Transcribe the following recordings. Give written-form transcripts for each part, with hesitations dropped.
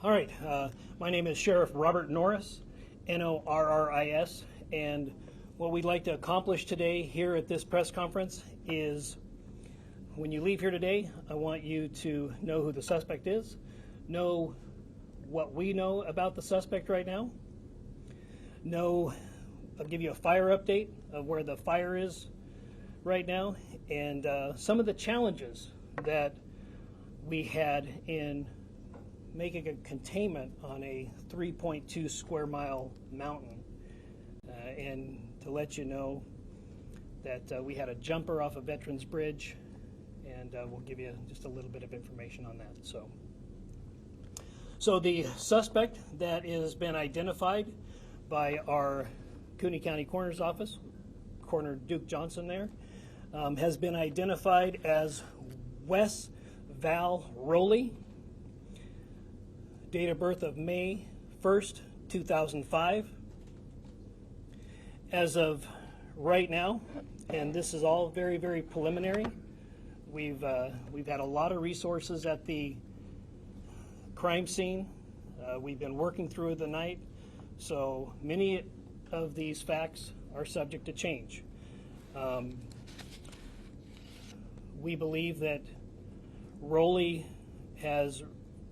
All right, my name is Sheriff Robert Norris, Norris, and what we'd like to accomplish today here at this press conference is when you leave here today, I want you to know who the suspect is, know what we know about the suspect right now, I'll give you a fire update of where the fire is right now, and some of the challenges that we had in making a containment on a 3.2 square mile mountain, and to let you know that we had a jumper off a Veterans Bridge, and we'll give you just a little bit of information on that. So the suspect that has been identified by our Cooney County Coroner's Office, Coroner Duke Johnson there, has been identified as Wes Val Rowley, date of birth of May 1st, 2005. As of right now, and this is all very, very preliminary, we've had a lot of resources at the crime scene. We've been working through the night, so many of these facts are subject to change. We believe that Rowley has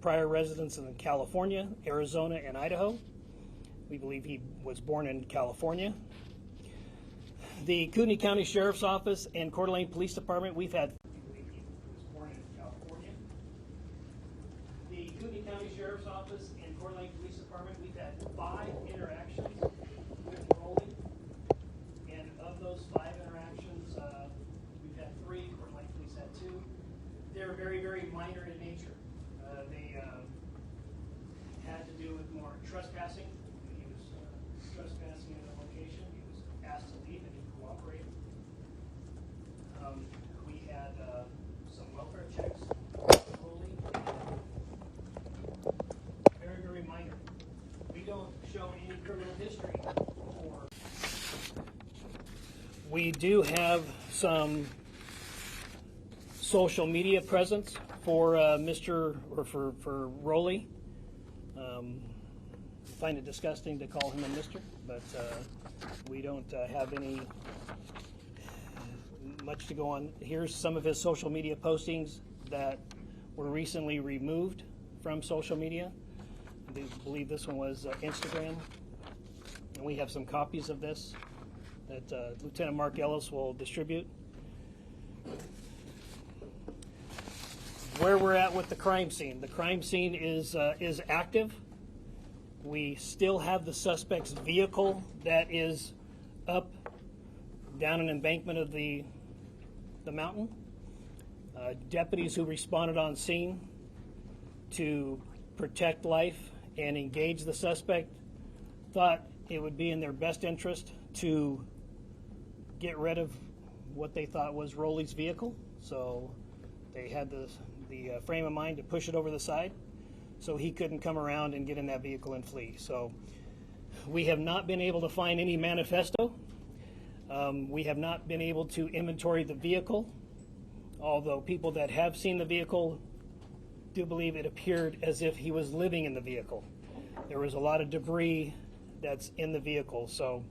prior residence in California, Arizona, and Idaho. We believe he was born in California. The Cooney County Sheriff's Office and Coeur d'Alene Police Department, we believe he was born in California. The Cooney County Sheriff's Office and Coeur d'Alene Police Department, we've had 5 interactions with Rowley, and of those 5 interactions, we've had 3, Coeur d'Alene Police had 2. They're very, very minor in nature. They had to do with more trespassing. He was trespassing in a location. He was asked to leave and he cooperated. We had some welfare checks. Very, very minor. We don't show any criminal history. We do have some social media presence for for Rowley. I find it disgusting to call him a Mr., but we don't have any much to go on. Here's some of his social media postings that were recently removed from social media. I believe this one was Instagram, and we have some copies of this that Lieutenant Mark Ellis will distribute. Where we're at with the crime scene. The crime scene is active. We still have the suspect's vehicle that is up down an embankment of the mountain. Deputies who responded on scene to protect life and engage the suspect thought it would be in their best interest to get rid of what they thought was Rowley's vehicle. So they had the frame of mind to push it over the side so he couldn't come around and get in that vehicle and flee. So we have not been able to find any manifesto. We have not been able to inventory the vehicle, although people that have seen the vehicle do believe it appeared as if he was living in the vehicle. There was a lot of debris that's in the vehicle, so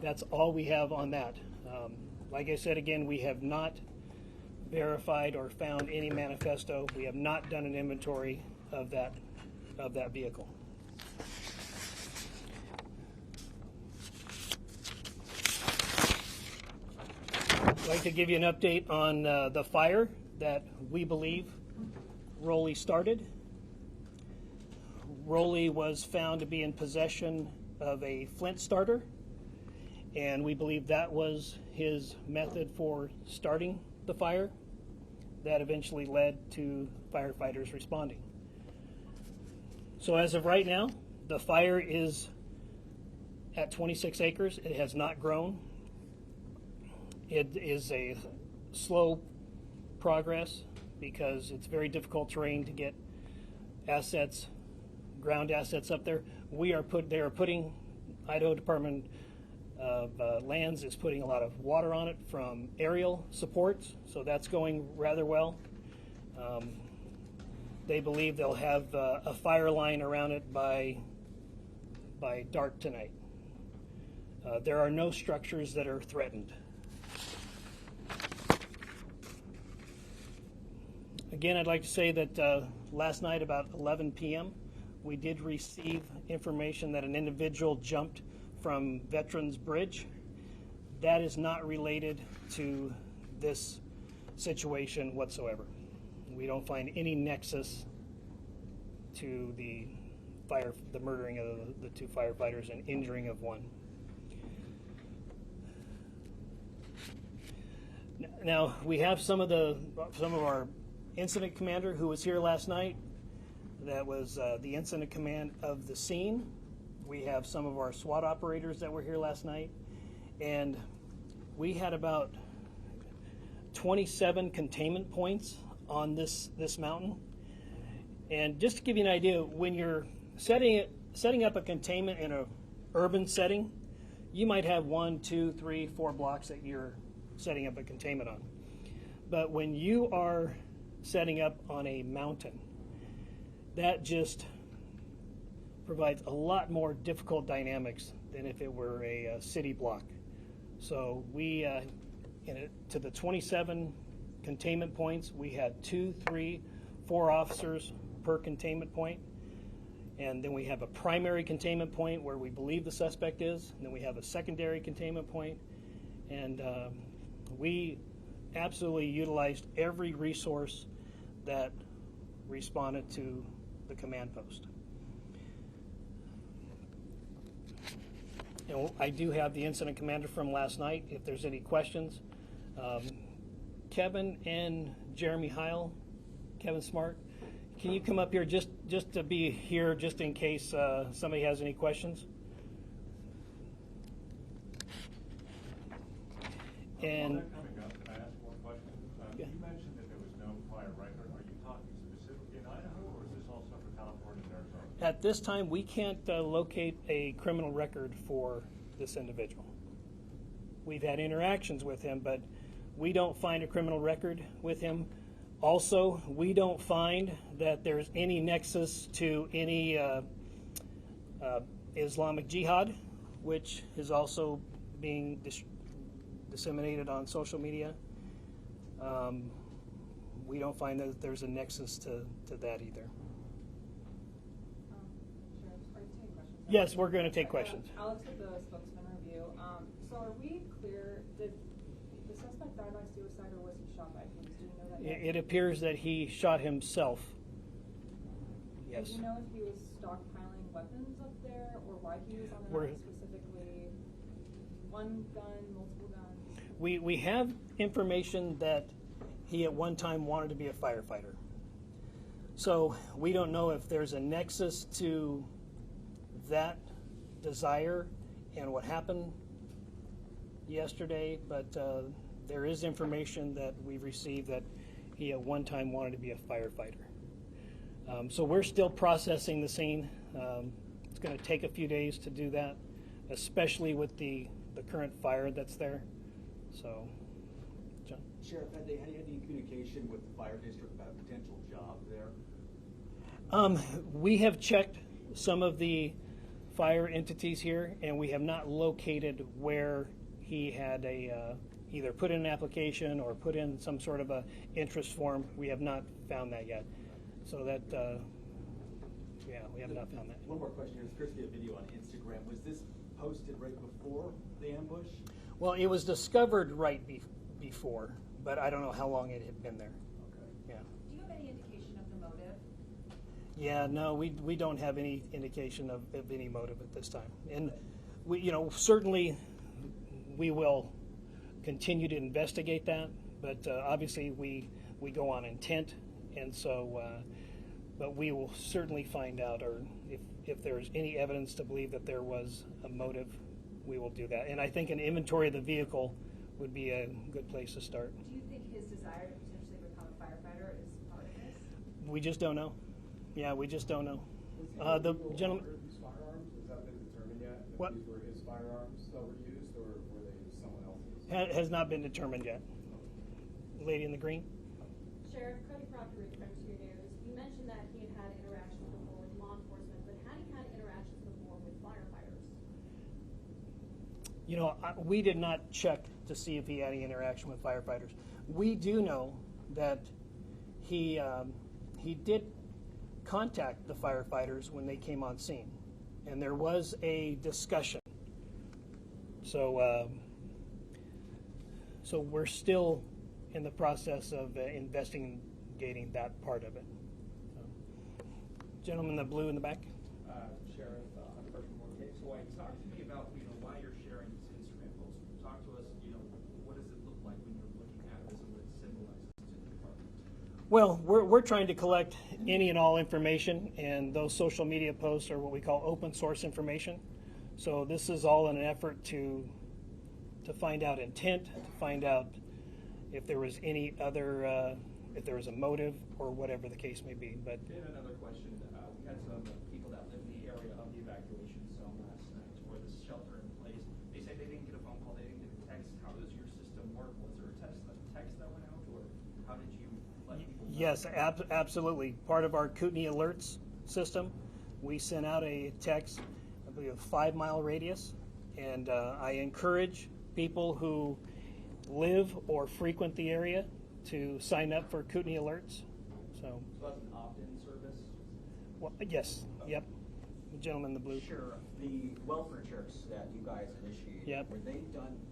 that's all we have on that. Like I said again, we have not verified or found any manifesto. We have not done an inventory of that vehicle. I'd like to give you an update on the fire that we believe Rowley started. Rowley was found to be in possession of a flint starter, and we believe that was his method for starting the fire. That eventually led to firefighters responding. So as of right now, the fire is at 26 acres. It has not grown. It is a slow progress because it's very difficult terrain to get assets, ground assets up there. Idaho Department of Lands is putting a lot of water on it from aerial supports, so that's going rather well. They believe they'll have a fire line around it by dark tonight. There are no structures that are threatened. Again, I'd like to say that last night about 11 p.m., we did receive information that an individual jumped from Veterans Bridge. That is not related to this situation whatsoever. We don't find any nexus to the murdering of the 2 firefighters and injuring of 1. Now we have some of our incident commander who was here last night. That was the incident command of the scene. We have some of our SWAT operators that were here last night, and we had about 27 containment points on this mountain. And just to give you an idea, when you're setting up a containment in an urban setting, you might have 1, 2, 3, 4 blocks that you're setting up a containment on. But when you are setting up on a mountain, that just provides a lot more difficult dynamics than if it were a city block. So we, to the 27 containment points, we had 2, 3, 4 officers per containment point. And then we have a primary containment point where we believe the suspect is. And then we have a secondary containment point. And we absolutely utilized every resource that responded to the command post. And I do have the incident commander from last night if there's any questions. Kevin and Jeremy Heil, Kevin Smart, can you come up here just to be here just in case somebody has any questions? And coming up, can I ask one question? Yeah. You mentioned that there was no prior record. Are you talking specifically in Idaho, or is this also for California and Arizona? at this time, we can't locate a criminal record for this individual. We've had interactions with him, but we don't find a criminal record with him. Also, we don't find that there's any nexus to any Islamic Jihad, which is also being disseminated on social media. We don't find that there's a nexus to that either. Sure. Are you taking questions? Yes, we're going to take questions. Alex with the spokesman review. So are we clear, did the suspect die by suicide or was he shot by police? Do you know that yet? It appears that he shot himself. Yes. Do you know if he was stockpiling weapons up there or why he was on the mountain specifically? One gun, multiple guns? We have information that he at one time wanted to be a firefighter. So we don't know if there's a nexus to that desire and what happened yesterday, but there is information that we've received that he at one time wanted to be a firefighter. So we're still processing the scene. It's going to take a few days to do that, especially with the current fire that's there. So, John? Sheriff, had you had any communication with the fire district about a potential job there? We have checked some of the fire entities here, and we have not located where he had either put in an application or put in some sort of a interest form. We have not found that yet. So that, yeah, we have not found that. One more question. There's supposed to be a video on Instagram. Was this posted right before the ambush? Well, it was discovered right before, but I don't know how long it had been there. Okay. Yeah. Do you have any indication of the motive? Yeah, no, we don't have any indication of any motive at this time. And we, certainly we will continue to investigate that, but obviously we go on intent, and so, but we will certainly find out, or if there's any evidence to believe that there was a motive, we will do that. And I think an inventory of the vehicle would be a good place to start. Do you think his desire to potentially become a firefighter is part of this? We just don't know. Yeah, we just don't know. The gentleman. These firearms, has that been determined yet? If What? these were his firearms that were used, or were they someone else's? Has not been determined yet. Lady in the green. Sheriff Cody Proctor with Frontier News. You mentioned that You know, we did not check to see if he had any interaction with firefighters. We do know that he did contact the firefighters when they came on scene, and there was a discussion. So, so we're still in the process of investigating that part of it. So, gentleman in the blue in the back. Sheriff, so talk to me about why you're sharing these Instagram posts. Talk to us, what does it look like when you're looking at this and what it symbolizes to the department? Well, we're trying to collect any and all information, and those social media posts are what we call open source information. So this is all in an effort to find out intent, to find out if there was any other, if there was a motive or whatever the case may be. But Then another question. We had some people that live in the area of the evacuation zone last night for the shelter in place. They said they didn't get a phone call, they didn't get a text. How does your system work? Was there a text that went out, or how did you let people know? yes, absolutely. Part of our Kootenai alerts system, we sent out a text, I believe, a 5-mile radius, and I encourage people who live or frequent the area to sign up for Kootenai alerts. So that's an opt-in service? well, yes, yep. The gentleman in the blue. Sure. The welfare checks that you guys initiated, Yep. were they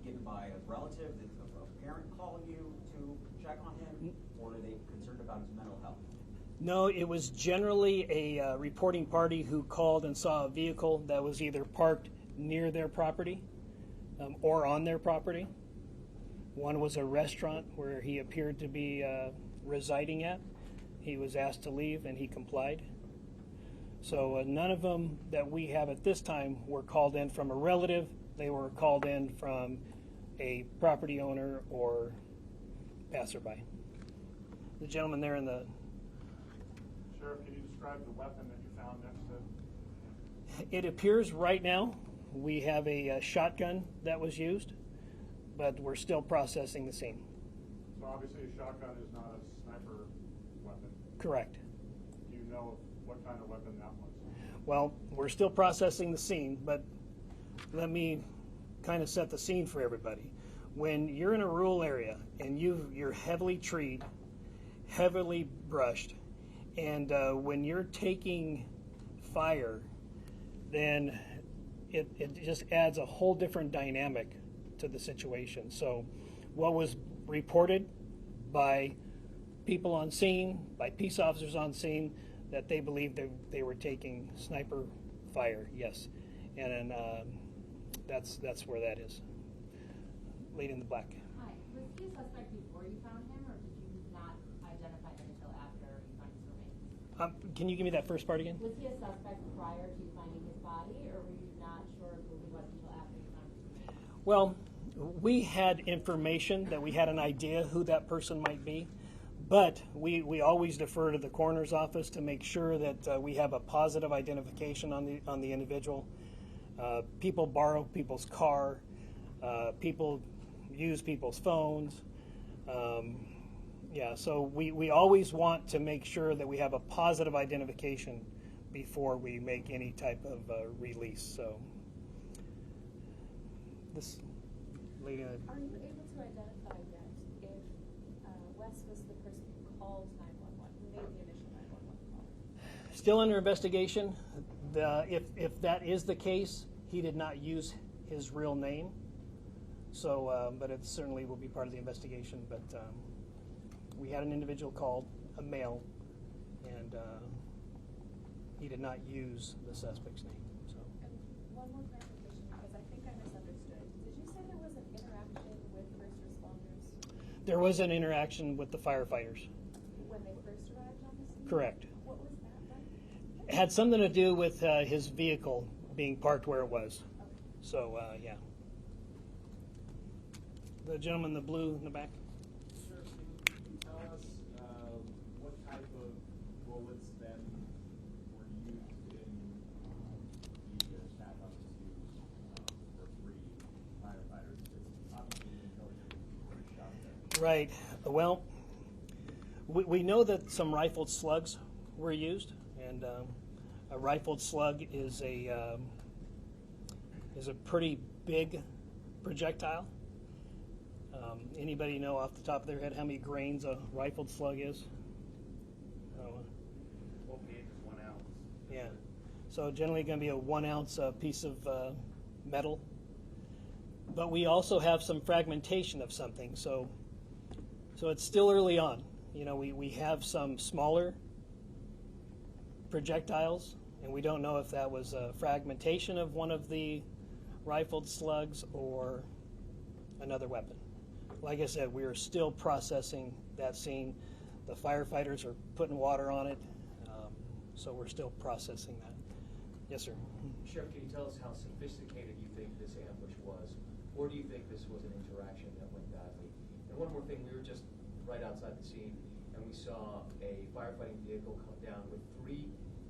given by a relative, a parent calling you to check on him, or are they concerned about his mental health? No, it was generally a reporting party who called and saw a vehicle that was either parked near their property or on their property. One was a restaurant where he appeared to be residing at. He was asked to leave and he complied. So none of them that we have at this time were called in from a relative. They were called in from a property owner or passerby. The gentleman there in the... Sheriff, can you describe the weapon that you found next to? It appears right now we have a shotgun that was used, but we're still processing the scene. So obviously a shotgun is not a sniper weapon. Correct. Do you know what kind of weapon that was? Well, we're still processing the scene, but let me kind of set the scene for everybody. When you're in a rural area and you're heavily treed, heavily brushed, and when you're taking fire, then it just adds a whole different dynamic to the situation. So what was reported by people on scene, by peace officers on scene, that they believed they were taking sniper fire, yes. And that's where that is. Lady in the black. Hi. Was he a suspect before you found him, or did you not identify him until after you found his remains? Can you give me that first part again? Was he a suspect prior to you finding his body, or were you not sure who he was until after you found his remains? Well, we had information that we had an idea who that person might be, but we always defer to the coroner's office to make sure that we have a positive identification on the individual. People borrow people's car, people use people's phones. Yeah, so we always want to make sure that we have a positive identification before we make any type of release. So this lady. Are you able to identify yet if Wes was the person who called 911, who made the initial 911 call? Still under investigation. If that is the case, he did not use his real name. So, but it certainly will be part of the investigation. But we had an individual called, a male, and he did not use the suspect's name. So. And one more clarification, because I think I misunderstood. Did you say there was an interaction with first responders? There was an interaction with the firefighters. When they first arrived on the scene? Correct. What was that then? It had something to do with his vehicle being parked where it was. Okay. So, yeah. The gentleman in the blue in the back. Sure, can you tell us what type of bullets then were used in the attack on the two or three firefighters? It's obviously you didn't know if were shot there. Right. Well, we know that some rifled slugs were used, and a rifled slug is a pretty big projectile. Anybody know off the top of their head how many grains a rifled slug is? Oh, 12 gauge is 1 ounce. yeah. So generally going to be a 1 ounce piece of metal. But we also have some fragmentation of something. So it's still early on. You know, we have some smaller projectiles, and we don't know if that was a fragmentation of one of the rifled slugs or another weapon. Like I said, we are still processing that scene. The firefighters are putting water on it, so we're still processing that. Yes, sir. Sheriff, can you tell us how sophisticated you think this ambush was? Or do you think this was an interaction that went badly? And one more thing, we were just right outside the scene, and we saw a firefighting vehicle come down with 3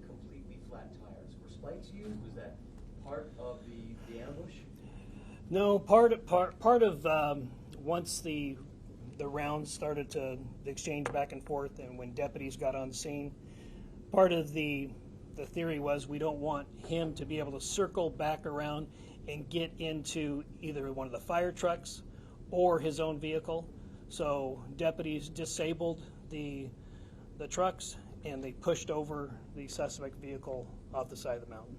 completely flat tires. Were spikes used? Was that part of the ambush? No, part of once the rounds started to exchange back and forth, and when deputies got on scene, part of the theory was we don't want him to be able to circle back around and get into either one of the fire trucks or his own vehicle. So deputies disabled the trucks, and they pushed over the suspect vehicle off the side of the mountain.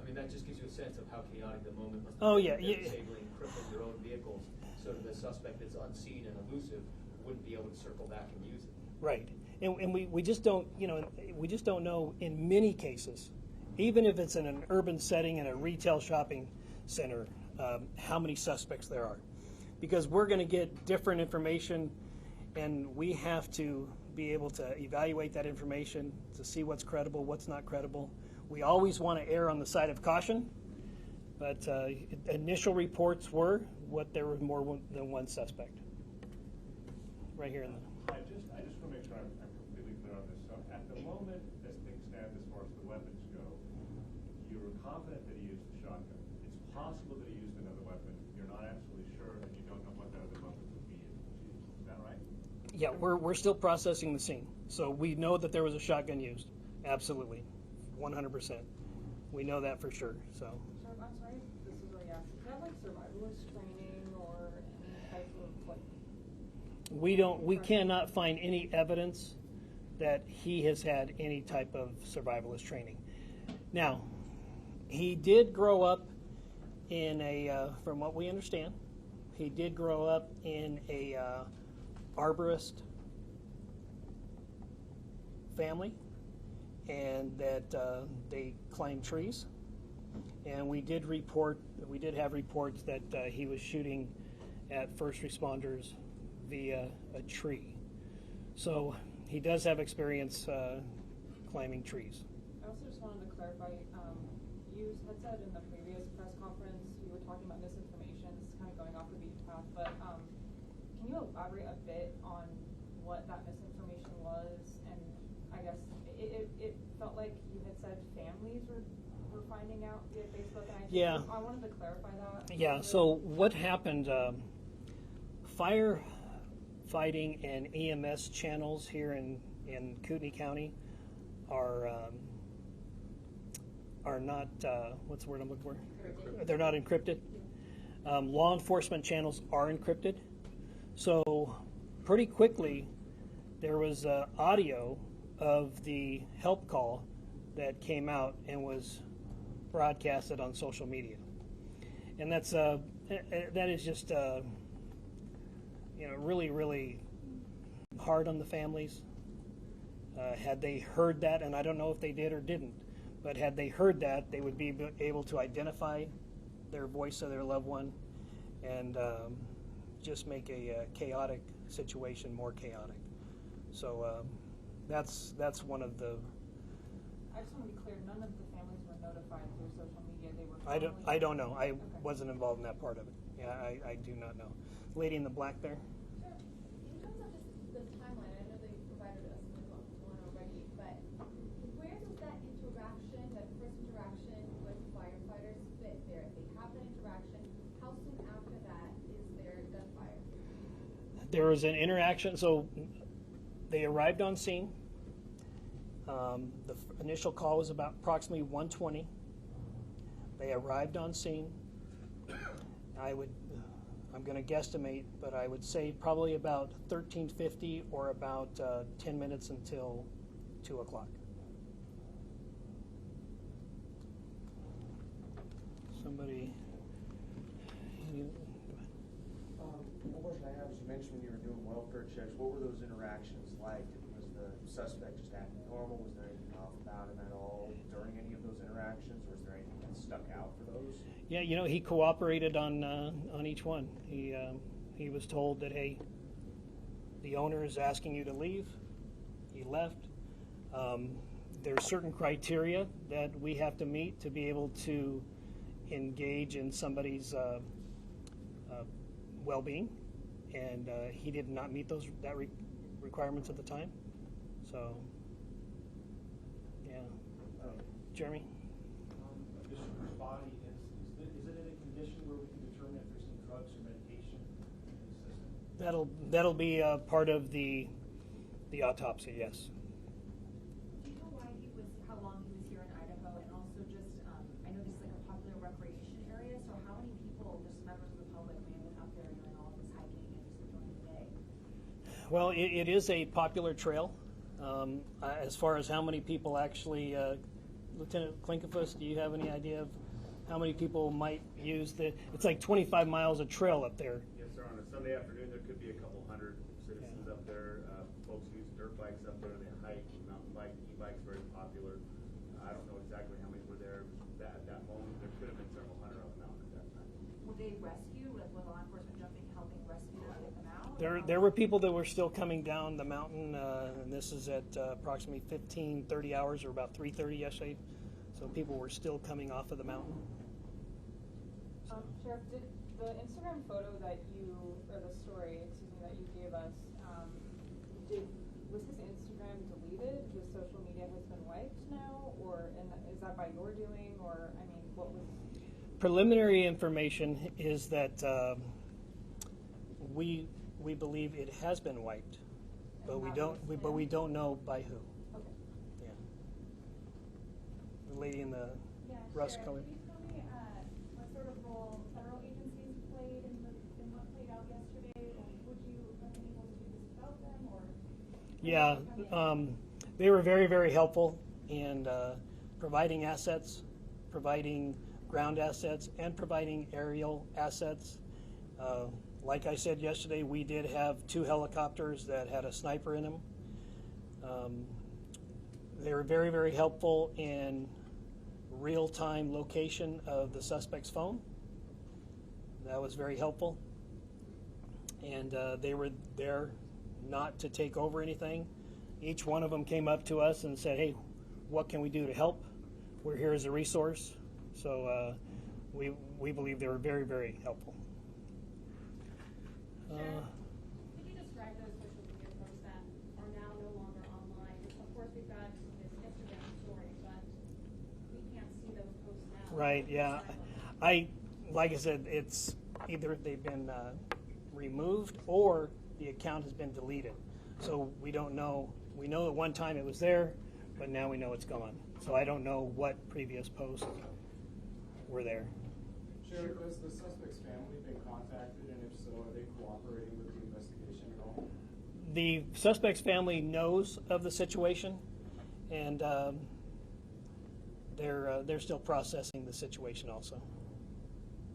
I mean, that just gives you a sense of how chaotic the moment must be. Oh, yeah. Disabling, crippling their own vehicles, so that the suspect that's unseen and elusive wouldn't be able to circle back and use it. Right, and we just don't, we just don't know in many cases, even if it's in an urban setting in a retail shopping center, how many suspects there are, because we're going to get different information, and we have to be able to evaluate that information to see what's credible, what's not credible. We always want to err on the side of caution, but initial reports were there was more than one suspect. Right here in the. I just want to make sure I'm completely clear on this. So at the moment, as things stand as far as the weapons go, you were confident that he used a shotgun. It's possible that he used another weapon. You're not absolutely sure, and you don't know what that other weapon would be. Is that right? Yeah, we're still processing the scene. So we know that there was a shotgun used. Absolutely. 100%. We know that for sure. So. Sir, I'm sorry, this is really asked. Do you have like survivalist training or any type of like? We cannot find any evidence that he has had any type of survivalist training. Now, he did grow up in from what we understand, he did grow up in a arborist family, and that they climb trees. And we did have reports that he was shooting at first responders via a tree. So he does have experience climbing trees. I also just wanted to clarify, you had said in the previous press conference, you were talking about misinformation. This is kind of going off the beaten path, but can you elaborate a bit on what that misinformation was? And I guess it felt like you had said families were finding out via Facebook, and I wanted to clarify that. Yeah, so what happened, firefighting and EMS channels here in Kootenai County are not, what's the word I'm looking for? Encrypted. They're not encrypted. Law enforcement channels are encrypted. So pretty quickly there was audio of the help call that came out and was broadcasted on social media. And that is just really, really hard on the families. Had they heard that, and I don't know if they did or didn't, but had they heard that, they would be able to identify their voice of their loved one and just make a chaotic situation more chaotic. So that's one of the. I just want to be clear, none of the families were notified through social media. They were. I don't know. I Okay. wasn't involved in that part of it. Yeah, I do not know. Lady in the black there. Sure. In terms of just the timeline, I know that you provided us with one already, but where does that interaction, that first interaction with firefighters fit there? If they have that interaction, how soon after that is there gunfire? There was an interaction. So they arrived on scene. The initial call was about approximately 1:20. They arrived on scene. I'm going to guesstimate, but I would say probably about 13:50 or about 10 minutes until 2 o'clock. Somebody, One question I have is, you mentioned when you were doing welfare checks, what were those interactions like? Was the suspect just acting normal? Was there anything off about him at all during any of those interactions, or was there anything that stuck out for those? yeah, he cooperated on each one. He was told that, hey, the owner is asking you to leave. He left. There's certain criteria that we have to meet to be able to engage in somebody's well-being, and he did not meet those requirements at the time. So, yeah. Jeremy? The shooter's body, is it in a condition where we can determine if there's any drugs or medication in the system? That'll be part of the autopsy, yes. Do you know how long he was here in Idaho, and also just, I know this is like a popular recreation area, so how many people, just members of the public, may have been up there doing all of this hiking and just enjoying the day? Well, it is a popular trail. As far as how many people actually, Lieutenant Klinkefus, do you have any idea of how many people might use it's like 25 miles of trail up there. Yes, sir. On a Sunday afternoon, there could be a couple hundred citizens up there. Folks use dirt bikes up there. They hike, mountain bike, e-bikes, very popular. I don't know exactly how many were there at that moment. There could have been several hundred on the mountain at that time. Will they rescue, like, will law enforcement jumping, helping rescue them, get them out? There were people that were still coming down the mountain, and this is at approximately 30 hours, or about 3:30 yesterday. So people were still coming off of the mountain. Sheriff, did the Instagram photo that or the story, that you gave us, was his Instagram deleted? His social media has been wiped now, is that by your doing, or, I mean, what was? Preliminary information is that we believe it has been wiped, but we don't know by who. Okay. Yeah. The lady in the Yeah, rust Sheriff, color. can you tell me what sort of role federal agencies played in what played out yesterday? Would you have been able to do this without them, or? Yeah, they were very, very helpful in providing assets, providing ground assets, and providing aerial assets. Like I said yesterday, we did have 2 helicopters that had a sniper in them. They were very, very helpful in real-time location of the suspect's phone. That was very helpful. And they were there not to take over anything. Each one of them came up to us and said, hey, what can we do to help? We're here as a resource. So we believe they were very, very helpful. Sheriff, could you describe those social media posts that are now no longer online? Of course, we've got this Instagram story, but we can't see those posts now. Right, yeah. Like I said, it's either they've been removed or the account has been deleted. So we don't know. We know at one time it was there, but now we know it's gone. So I don't know what previous posts were there. Sheriff, has the suspect's family been contacted, and if so, are they cooperating with the investigation at all? The suspect's family knows of the situation, and they're still processing the situation also.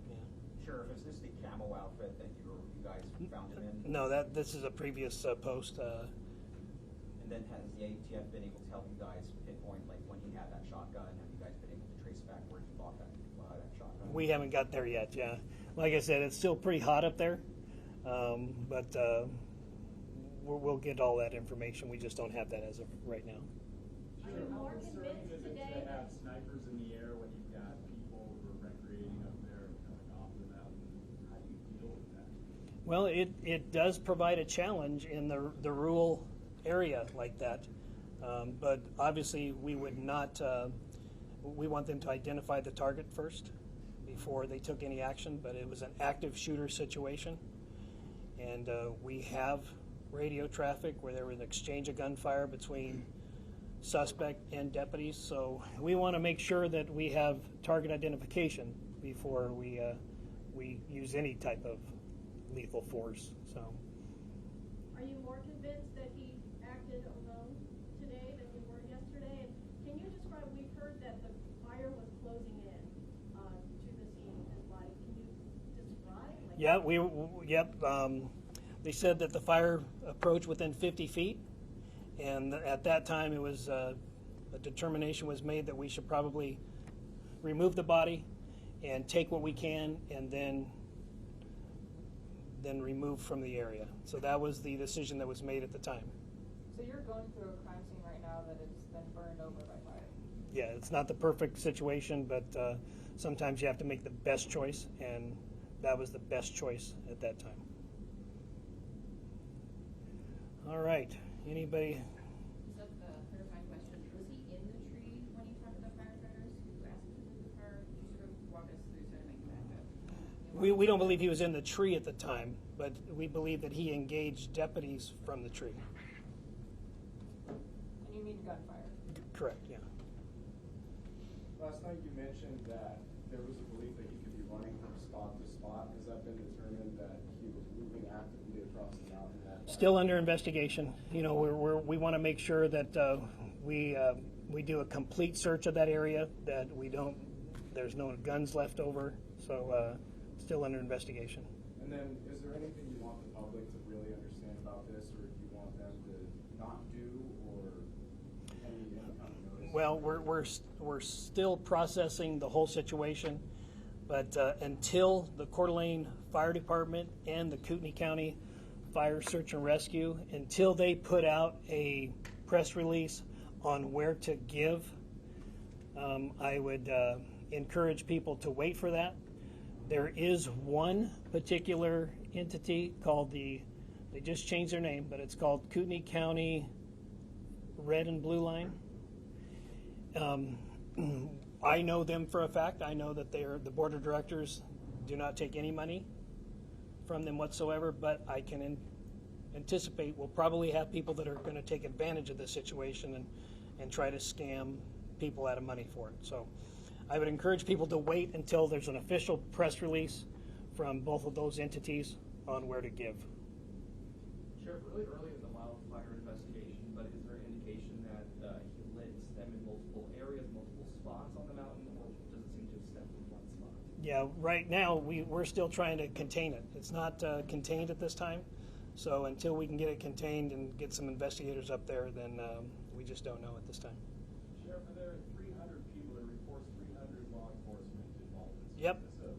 Yeah. Sheriff, is this the camo outfit that you guys found him in? No, this is a previous post. And then has the ATF been able to help you guys pinpoint, like, when he had that shotgun? Have you guys been able to trace back where he bought that shotgun? We haven't got there yet, yeah. Like I said, it's still pretty hot up there, but we'll get all that information. We just don't have that as of right now. Are you more convinced today? To have snipers in the air when you've got people who are recreating up there coming off the mountain, how do you deal with that? Well, it does provide a challenge in the rural area like that, but obviously we would not. We want them to identify the target first before they took any action. But it was an active shooter situation, and we have radio traffic where there was an exchange of gunfire between suspect and deputies. So we want to make sure that we have target identification before we we use any type of lethal force. So. Are you more convinced that he acted alone today than you were yesterday? And can you describe, we've heard that the fire was closing in to the scene and like, can you describe? Like, Yeah, they said that the fire approached within 50 feet, and at that time it was a determination was made that we should probably remove the body and take what we can, and then remove from the area. So that was the decision that was made at the time. So you're going through a crime scene right now that it's been burned over by fire. Yeah, it's not the perfect situation, but sometimes you have to make the best choice, and that was the best choice at that time. All right, anybody? Just a clarifying question. Was he in the tree when he talked to the firefighters who asked him to move the car? Could you sort of walk us through so I make that up? We don't believe he was in the tree at the time, but we believe that he engaged deputies from the tree. And you mean gunfire? Correct, yeah. Last night you mentioned that there was a belief that he could be running from spot to spot. Has that been determined that he was moving actively across the mountain? Still under investigation. You know, we want to make sure that we do a complete search of that area, that there's no guns left over. So still under investigation. And then, is there anything you want the public to really understand about this, or do you want them to not do, or any kind of notice? Well, we're still processing the whole situation, but until the Coeur d'Alene Fire Department and the Kootenai County Fire Search and Rescue, until they put out a press release on where to give, I would encourage people to wait for that. There is one particular entity called they just changed their name, but it's called Kootenai County Red and Blue Line. I know them for a fact. I know that the board of directors do not take any money from them whatsoever, but I can anticipate we'll probably have people that are going to take advantage of this situation and try to scam people out of money for it. So I would encourage people to wait until there's an official press release from both of those entities on where to give. Sheriff, really early in the wildfire investigation, but is there indication that he lit them in multiple areas, multiple spots on the mountain, or does it seem to have stepped in one spot? Yeah, right now we're still trying to contain it. It's not contained at this time. So until we can get it contained and get some investigators up there, then we just don't know at this time. Sheriff, are there 300 people that reports 300 law enforcement involvement? Yep. It's a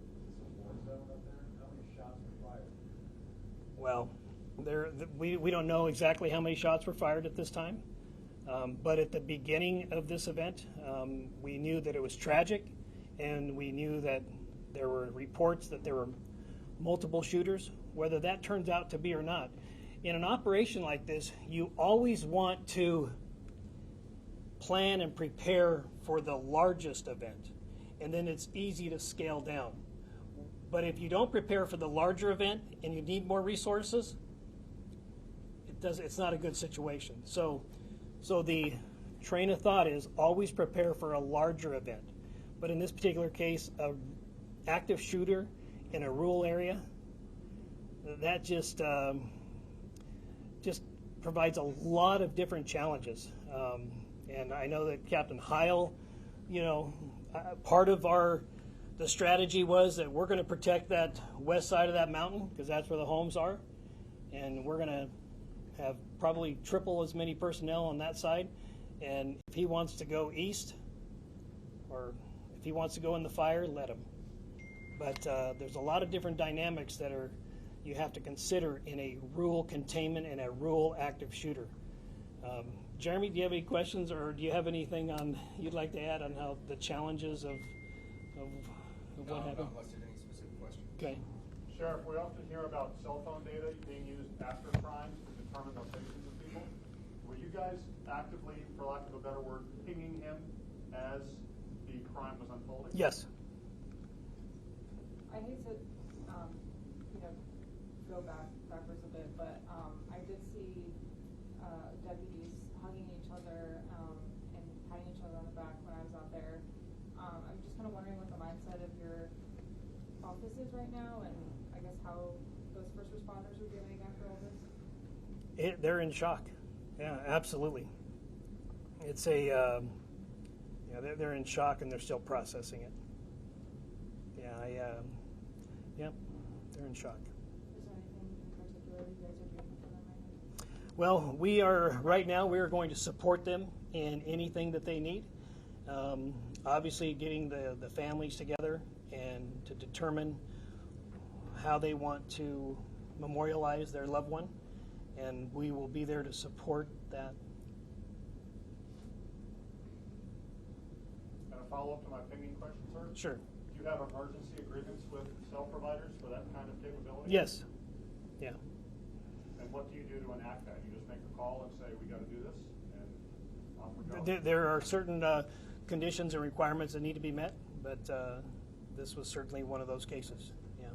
war zone up there. How many shots were fired? Well, we don't know exactly how many shots were fired at this time, but at the beginning of this event, we knew that it was tragic, and we knew that there were reports that there were multiple shooters. Whether that turns out to be or not, in an operation like this, you always want to plan and prepare for the largest event, and then it's easy to scale down. But if you don't prepare for the larger event and you need more resources, it's not a good situation. So the train of thought is always prepare for a larger event. But in this particular case, an active shooter in a rural area, that just provides a lot of different challenges. And I know that Captain Heil, part of the strategy was that we're going to protect that west side of that mountain because that's where the homes are, and we're going to have probably triple as many personnel on that side. And if he wants to go east, or if he wants to go in the fire, let him. But there's a lot of different dynamics that you have to consider in a rural containment and a rural active shooter. Jeremy, do you have any questions, or do you have anything you'd like to add on how the challenges of what happened? Unless there's any specific questions. Okay. Sheriff, we often hear about cell phone data being used after crimes to determine locations of people. Were you guys actively, for lack of a better word, pinging him as the crime was unfolding? Yes. I hate to, go backwards a bit, but I did see deputies hugging each other and patting each other on the back when I was out there. I'm just kind of wondering what the mindset of your office is right now, and I guess how those first responders are doing after all this? They're in shock. Yeah, absolutely. It's a, yeah, they're in shock and they're still processing it. Yeah, yep, they're in shock. Is there anything in particular you guys are doing for them right now? Well, right now, we are going to support them in anything that they need. Obviously, getting the families together and to determine how they want to memorialize their loved one, and we will be there to support that. And a follow-up to my pinging question, sir? Sure. Do you have emergency agreements with cell providers for that kind of capability? Yes. Yeah. And what do you do to enact that? You just make a call and say, we got to do this, and off we go? There are certain conditions and requirements that need to be met, but this was certainly one of those cases. Yeah.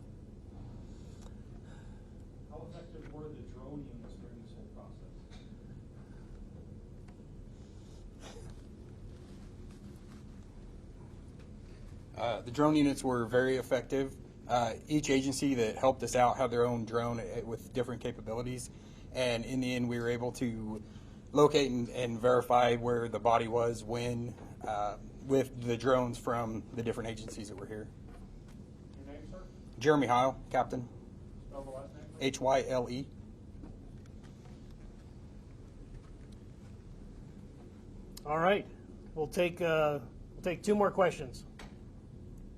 How effective were the drone units during this whole process? The drone units were very effective. Each agency that helped us out had their own drone with different capabilities, and in the end we were able to locate and verify where the body was when with the drones from the different agencies that were here. Your name, sir? Jeremy Heil, Captain. Spell the last name, please. Hyle. All right. We'll take 2 more questions.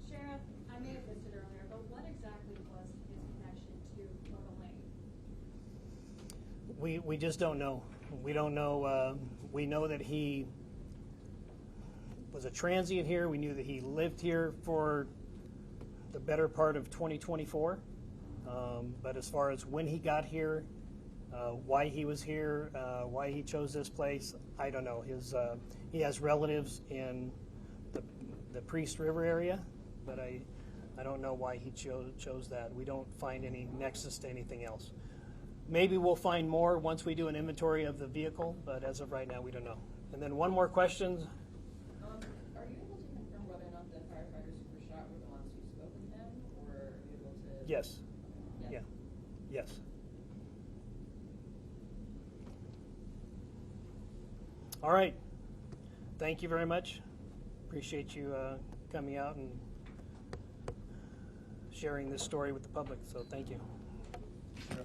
Sheriff, I may have missed it earlier, but what exactly was his connection to Mobile Lane? We just don't know. We don't know. We know that he was a transient here. We knew that he lived here for the better part of 2024. But as far as when he got here, why he was here, why he chose this place, I don't know. He has relatives in the Priest River area, but I don't know why he chose that. We don't find any nexus to anything else. Maybe we'll find more once we do an inventory of the vehicle, but as of right now, we don't know. And then one more question. Are you able to confirm whether or not the firefighters who were shot were the ones who spoke with him, or are you able to? Yes. Yes. Yeah. Yes. All right. Thank you very much. Appreciate you coming out and sharing this story with the public. So thank you. Sure.